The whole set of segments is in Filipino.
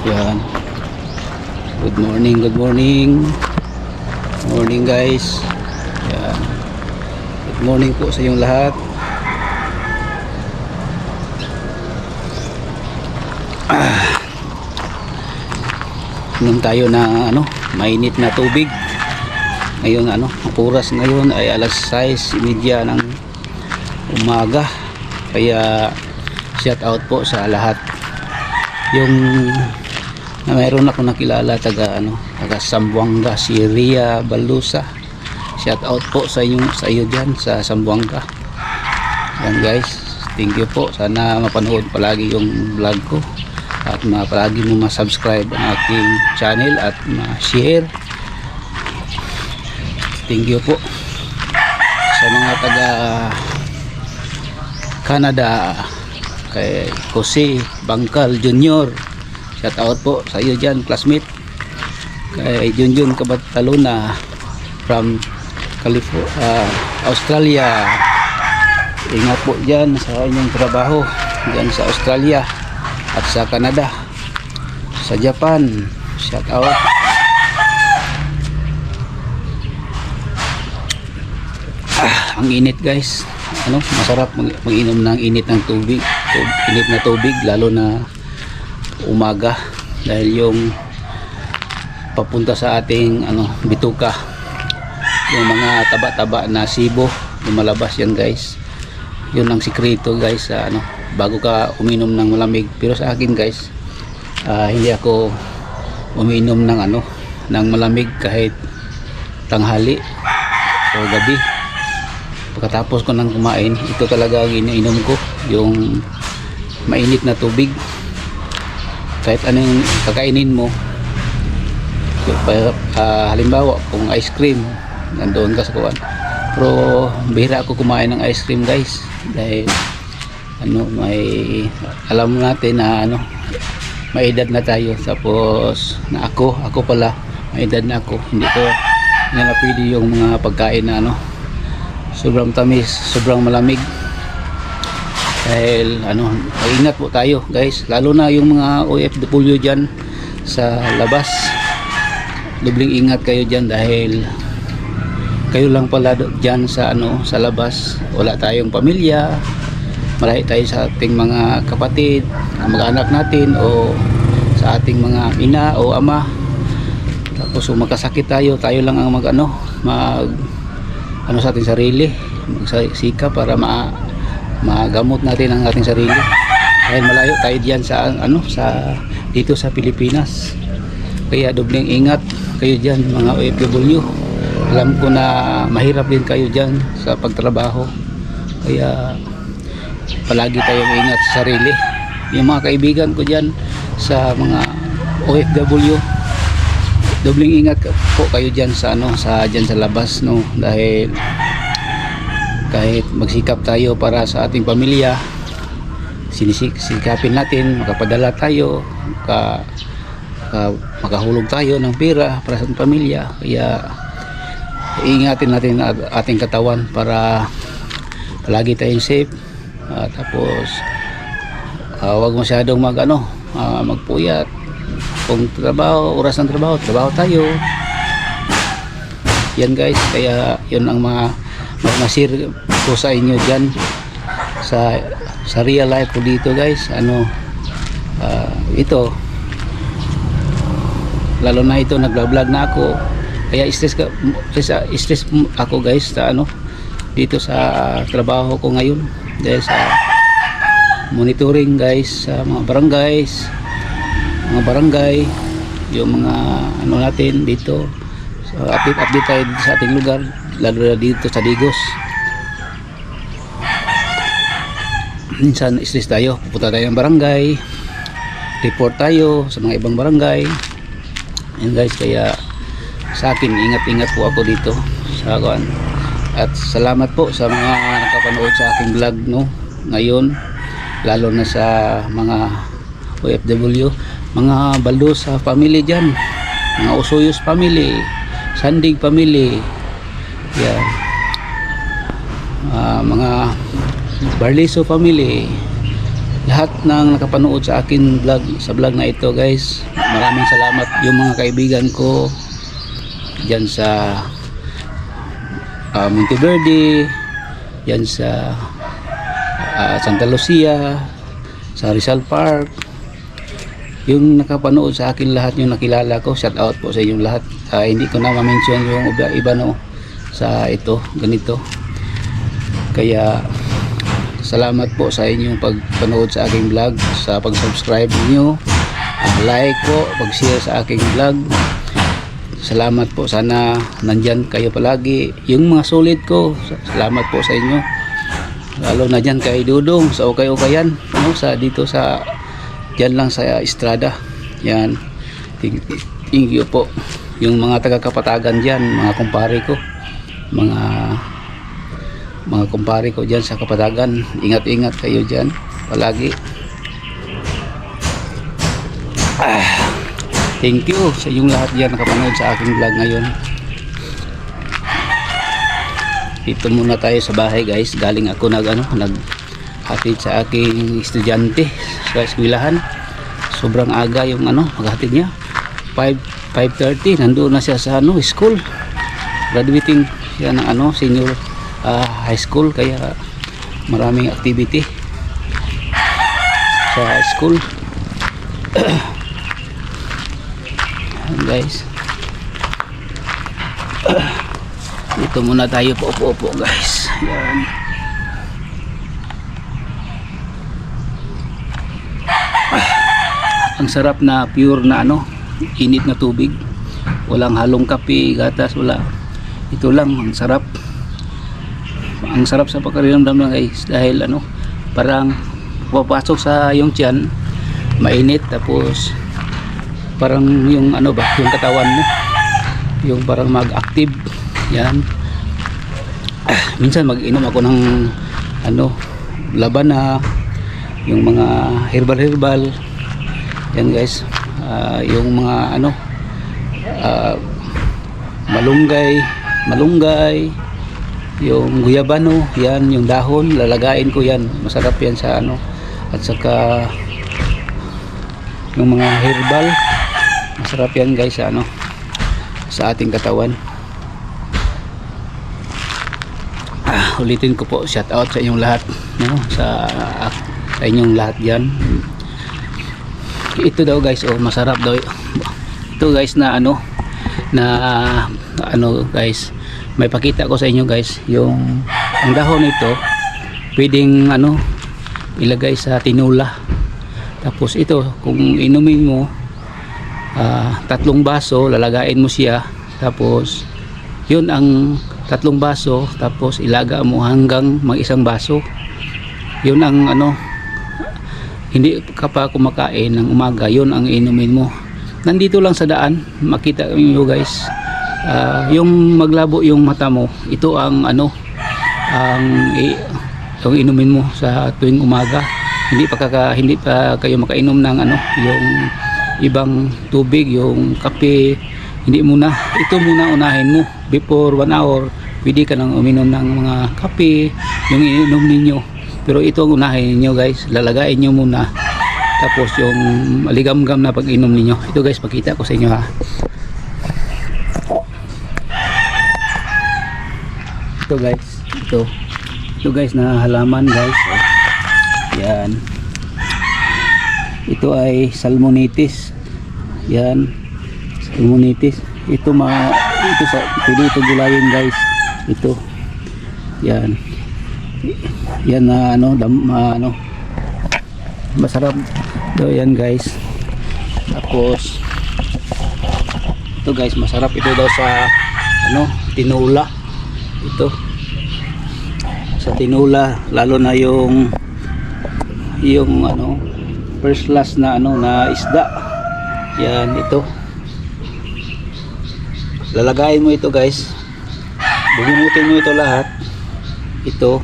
Yan. Good morning, good morning. Morning guys. Yan. Good morning po sa inyong lahat. Inom tayo na mainit na tubig. Ngayon ang oras ngayon ay alas 6:30 ng umaga. Kaya shout out po sa lahat. Yung na mayroon ako nakilala taga Zamboanga, si Ria Balusa. Shout out po sa iyo diyan sa Zamboanga. Yan guys, thank you po. Sana mapanood palagi yung vlog ko at palagi mo ma-subscribe ang aking channel at ma-share. Thank you po sa mga taga Canada, kay Jose Bangkal Jr. Shout out po sa iyo dyan, classmate. Kay Junjun Kabataluna from Australia. Ingat po dyan sa inyong trabaho dyan sa Australia at sa Canada. Sa Japan, shout out. Ang init guys. Masarap mag-inom ng init ng tubig. Init na tubig lalo na umaga dahil yung papunta sa ating bituka, yung mga taba-taba na sibo lumalabas yan guys. Yun ang sikreto guys sa bago ka uminom ng malamig. Pero sa akin guys, hindi ako uminom ng ng malamig kahit tanghali o gabi. Pagkatapos ko nang kumain, ito talaga ang iniinom ko, yung mainit na tubig. Kahit anong kakainin mo, halimbawa kung ice cream, nandoon ka sa kuwan. Pero bihira ako kumain ng ice cream guys, dahil alam natin na may edad na tayo. Tapos na ako pala may edad na ako, hindi ko na pwede yung mga pagkain na sobrang tamis, sobrang malamig. Dahil maingat po tayo guys, lalo na yung mga OFW dyan sa labas. Dobling ingat kayo dyan dahil kayo lang pala dyan sa sa labas. Wala tayong pamilya, malayo tayo sa ating mga kapatid, mag-anak natin o sa ating mga ina o ama. Tapos kung magkasakit tayo lang ang sa ating sarili, magsika para magamot natin ang ating sarili. Dahil malayo tayo diyan sa dito sa Pilipinas. Kaya dobling ingat kayo diyan mga OFW. Alam ko na mahirap din kayo diyan sa pagtrabaho. Kaya palagi tayong ingat sa sarili. Yung mga kaibigan ko diyan sa mga OFW, dobling ingat po kayo diyan sa diyan sa labas dahil kahit magsikap tayo para sa ating pamilya, sikapin natin makapadala tayo, makahulog tayo ng pera para sa ating pamilya. Kaya ingatin natin ang ating katawan para palagi tayong safe. Tapos wag masyadong magpuyat. Kung oras ng trabaho tayo. Yan guys, kaya yun ang share ko sa inyo dyan sa real life ko dito guys. Ito lalo na ito, nagla-vlog na ako, kaya stress ako guys sa dito sa trabaho ko ngayon dahil sa monitoring guys sa mga barangay, yung mga natin dito. So update tayo sa ating lugar, lalo na dito sa Digos. Minsan stress tayo, pupunta tayo ng barangay, report tayo sa mga ibang barangay. Yan guys, kaya sa akin ingat po ako dito sa kuan. At salamat po sa mga nakapanood sa aking vlog ngayon, lalo na sa mga OFW, mga Balusa family dyan, mga Usuyos family, Sandig family, yan, mga Barliso family, lahat ng nakapanood sa akin vlog, sa vlog na ito guys. Maraming salamat yung mga kaibigan ko dyan sa Monteverde, dyan sa Santa Lucia, sa Rizal Park, yung nakapanood sa akin, lahat yung nakilala ko, shout out po sa inyong lahat. Hindi ko na ma-mention yung iba no sa ito ganito, kaya salamat po sa inyong pagpanood sa aking vlog, sa pag-subscribe niyo, like po, pag-share sa aking vlog. Salamat po, sana nandyan kayo palagi. Yung mga solid ko, salamat po sa inyo, lalo na dyan kay Dudong sa Okay-Okayan, ano, sa dito sa dyan lang sa Estrada. Yan, thank you po. Yung mga taga-Kapatagan dyan, mga kumpare ko, mga kumpare ko dyan sa Kapatagan, ingat-ingat kayo dyan palagi. Thank you sa inyong lahat dyan nakapanood sa aking vlog ngayon. Dito muna tayo sa bahay guys, galing ako naghatid sa aking estudyante sa eskwelahan. Sobrang aga yung maghatid niya, 5:30 nandoon na siya sa school, graduating siya ng senior high school, kaya maraming activity sa school. Guys, dito muna tayo upo guys. Yan, ang sarap na pure na init na tubig, walang halong kape, gatas, wala. Ito lang, ang sarap sa pagkariramdam na guys, dahil parang papasok sa yung tiyan, mainit, tapos parang yung yung katawan mo yung parang mag-active. Yan, minsan mag-inom ako ng laban na yung mga herbal. Yan guys, yung mga malunggay, yung guyabano, yan yung dahon, lalagain ko yan, masarap yan sa at saka yung mga herbal, masarap yan guys sa sa ating katawan. Ulitin ko po, shout out sa inyong lahat, sa inyong lahat yan. Ito daw guys, masarap daw ito guys na guys, may pakita ko sa inyo guys, yung ang dahon nito pwedeng ilagay sa tinula. Tapos ito, kung inumin mo 3 baso, lalagain mo siya, tapos yun ang 3 baso, tapos ilaga mo hanggang mag-1 baso. Yun ang hindi ka pa kumakain ng umaga, yun ang inumin mo. Nandito lang sa daan, makita niyo guys, yung maglabo yung mata mo, ito ang yung inumin mo sa tuwing umaga. Hindi pa kayo makainom ng yung ibang tubig, yung kape, hindi muna. Ito muna unahin mo. Before 1 hour pwede ka nang uminom ng mga kape, yung ininom ninyo, pero ito ang unahin niyo guys, lalagain niyo muna, tapos yung maligam-gam na pag-inom ninyo. Ito guys, pakita ko sa inyo ha. Ito guys, ito guys na halaman guys. Yan, ito ay salmonitis. Yan, salmonitis. Ito pwede ito gulayin guys. Ito, yan na masarap daw yan guys. Tapos ito guys, masarap ito daw sa tinula. Ito sa tinula, lalo na yung first class na na isda. Yan, ito lalagayin mo ito guys, bubunutin mo ito lahat, ito,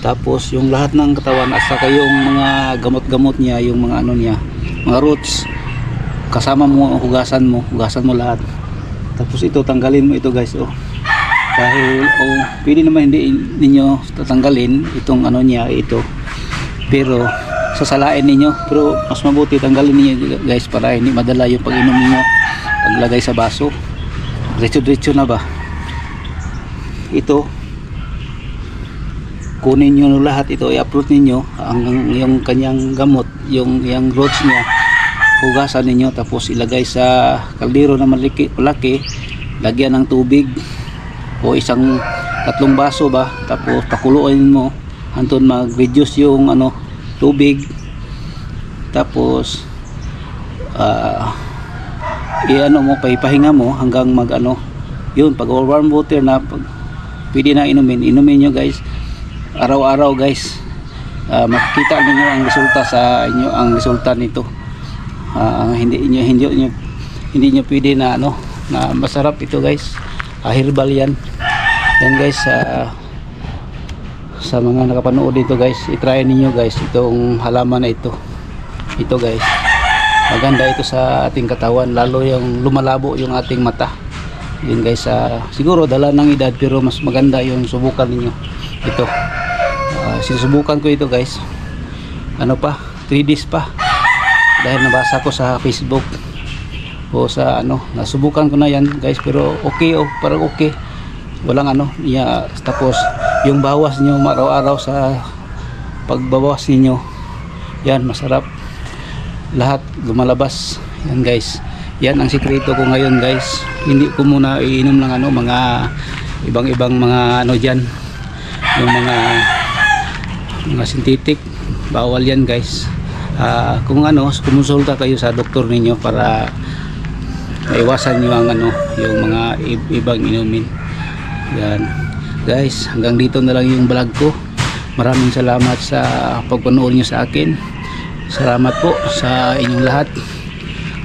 tapos yung lahat ng katawan at saka yung mga gamot-gamot niya, yung mga niya, mga roots, kasama mo, hugasan mo lahat. Tapos ito, tanggalin mo ito guys, dahil pwede naman hindi ninyo tatanggalin itong niya, ito, pero sasalain ninyo, pero mas mabuti tanggalin ninyo guys para hindi madala yung pag-inom ninyo paglagay sa baso. Diretso na ba ito, kunin nyo lahat ito, i-upload ninyo yung kanyang gamot, yung roots niya, hugasan ninyo, tapos ilagay sa kaldero na malaki, lagyan ng tubig o 3 baso ba, tapos pakuluin mo hanggang mag-reduce yung tubig, tapos mo, pahipahinga mo hanggang yun, pag warm water na, pwede na inumin nyo guys, araw-araw guys. Makikita niyo ang resulta sa inyo, ang resulta nito. Hindi niyo pwede na na masarap ito guys. Herbal yan guys. Sa mga nakapanood dito guys, i-try niyo guys itong halaman na ito guys. Maganda ito sa ating katawan, lalo yung lumalabo yung ating mata. Yun guys, siguro dala ng edad, pero mas maganda yung subukan niyo ito. Sinusubukan ko ito guys, 3 days pa, dahil nabasa ko sa Facebook o sa nasubukan ko na yan guys, pero okay, parang okay, walang tapos yung bawas nyo araw-araw sa pagbabawas ninyo, yan masarap, lahat lumalabas yan guys. Yan ang sikreto ko ngayon guys. Hindi ko muna iinom ng mga ibang mga dyan, yung mga synthetic, bawal yan guys. Kung kumonsulta kayo sa doktor ninyo para maiwasan nyo ang yung mga ibang inumin. Yan guys, hanggang dito na lang yung vlog ko. Maraming salamat sa pagpanood nyo sa akin. Salamat po sa inyong lahat,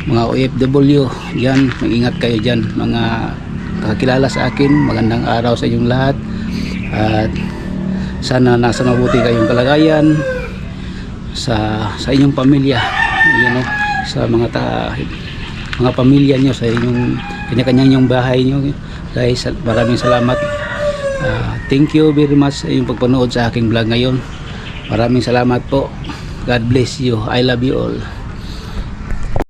mga OFW dyan. Mag-ingat kayo dyan, mga kakilala sa akin. Magandang araw sa inyong lahat, at sana nasa mabuti kayong kalagayan sa inyong pamilya, sa mga pamilya nyo, sa inyong kanya-kanyang bahay nyo guys. Maraming salamat. Thank you very much sa inyong pagpanood sa aking vlog ngayon. Maraming salamat po. God bless you. I love you all.